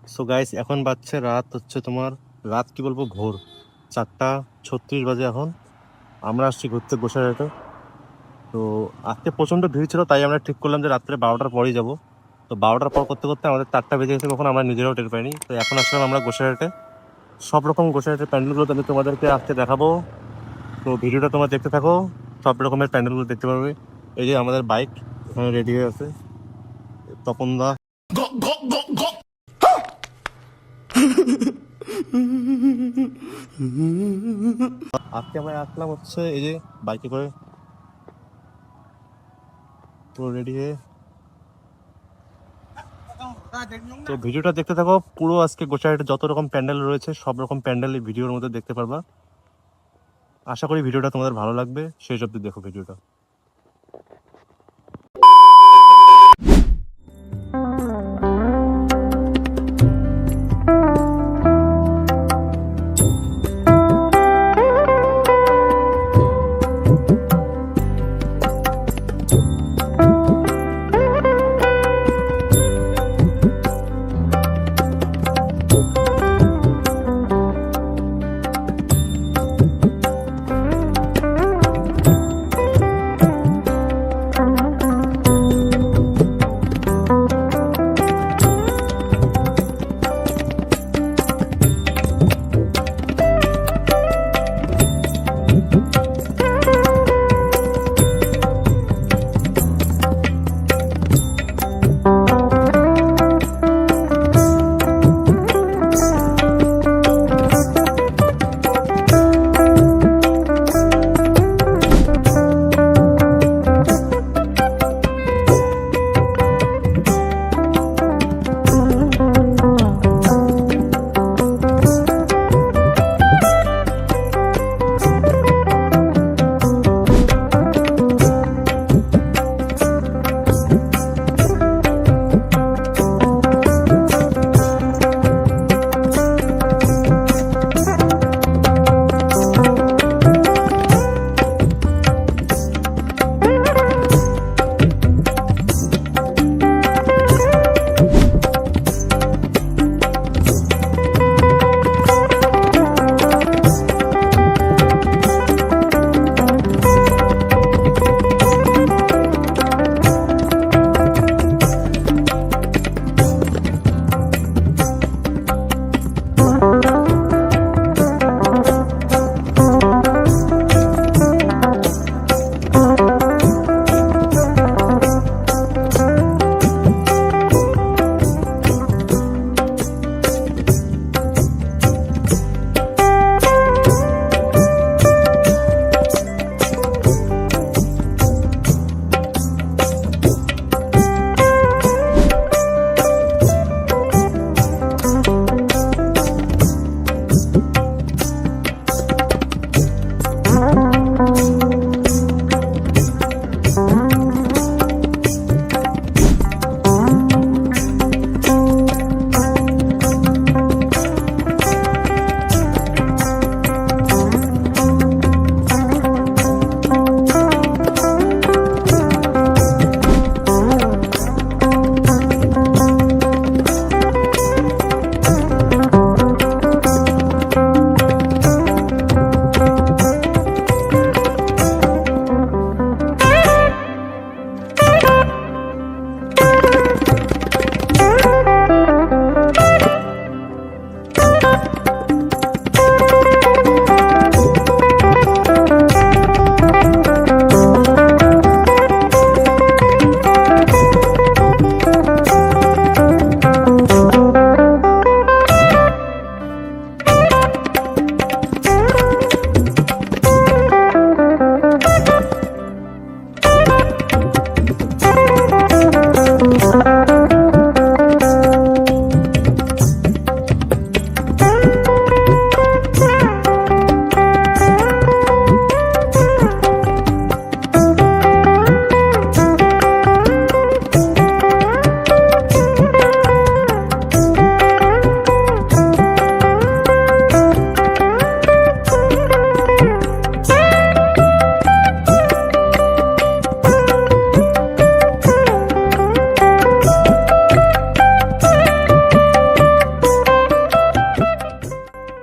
So guys, এখন বাজছে রাত হচ্ছে তোমার, রাত কি বলবো, ভোর 4:36 বাজে এখন। আমরা আসছি ঘুরতে গোসাইহাটে। তো আজকে প্রচণ্ড ভিড় ছিল, তাই আমরা ঠিক করলাম যে রাত্রে 12টার পরেই যাব। তো 12টার পর করতে করতে আমাদের 4টা বেজে গেছে, কখন আমরা নিজেরাও টের পাইনি। তো এখন আসলাম আমরা গোসাইহাটে। সব রকম গোসাইহাটের প্যান্ডেলগুলো আমি তোমাদেরকে আজকে দেখাবো। তো ভিডিওটা তোমরা দেখতে থাকো, সব রকমের প্যান্ডেলগুলো দেখতে পারবে। এই যে আমাদের বাইক এখানে রেডি হয়ে আছে, তপন দা। আজকে আমরা আসলাম হচ্ছে এই যে বাইকে করে, পুরো রেডি হয়ে। তো ভিডিওটা দেখতে থাকো পুরো। আজকে গোসাইহাটে যত রকম প্যান্ডেল রয়েছে সব রকম প্যান্ডেল এই ভিডিওর মধ্যে দেখতে পারবা। আশা করি ভিডিওটা তোমাদের ভালো লাগবে, শেষ অবধি দেখো ভিডিওটা।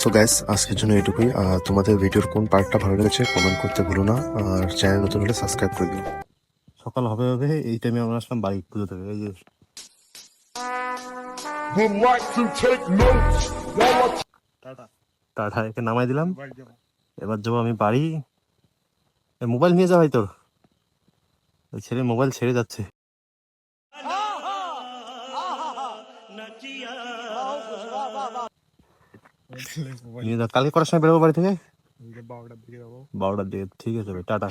তো গ্যাস আজকের জন্য এটুকুই। তোমাদের ভিডিওর কোন পার্টটা ভালো লেগেছে কমেন্ট করতে ভুলো না, আর চ্যানেল নতুন হলে সাবস্ক্রাইব করে দিও। সকাল হবে হবে এই টাইমে আমরা আসলাম বাইক পুজো থেকে। এই যে would like to take notes while I tata একে নামাই দিলাম। এবার যাবো আমি বাড়ি। মোবাইল নিয়ে যা ভাই তোর। ওই ছেলে মোবাইল ছেড়ে যাচ্ছে। নিয়ে যা, কালকে করার সময় বেরোবো বাড়ি থেকে? 12টার দিকে। ঠিক আছে ভাই, টাটা।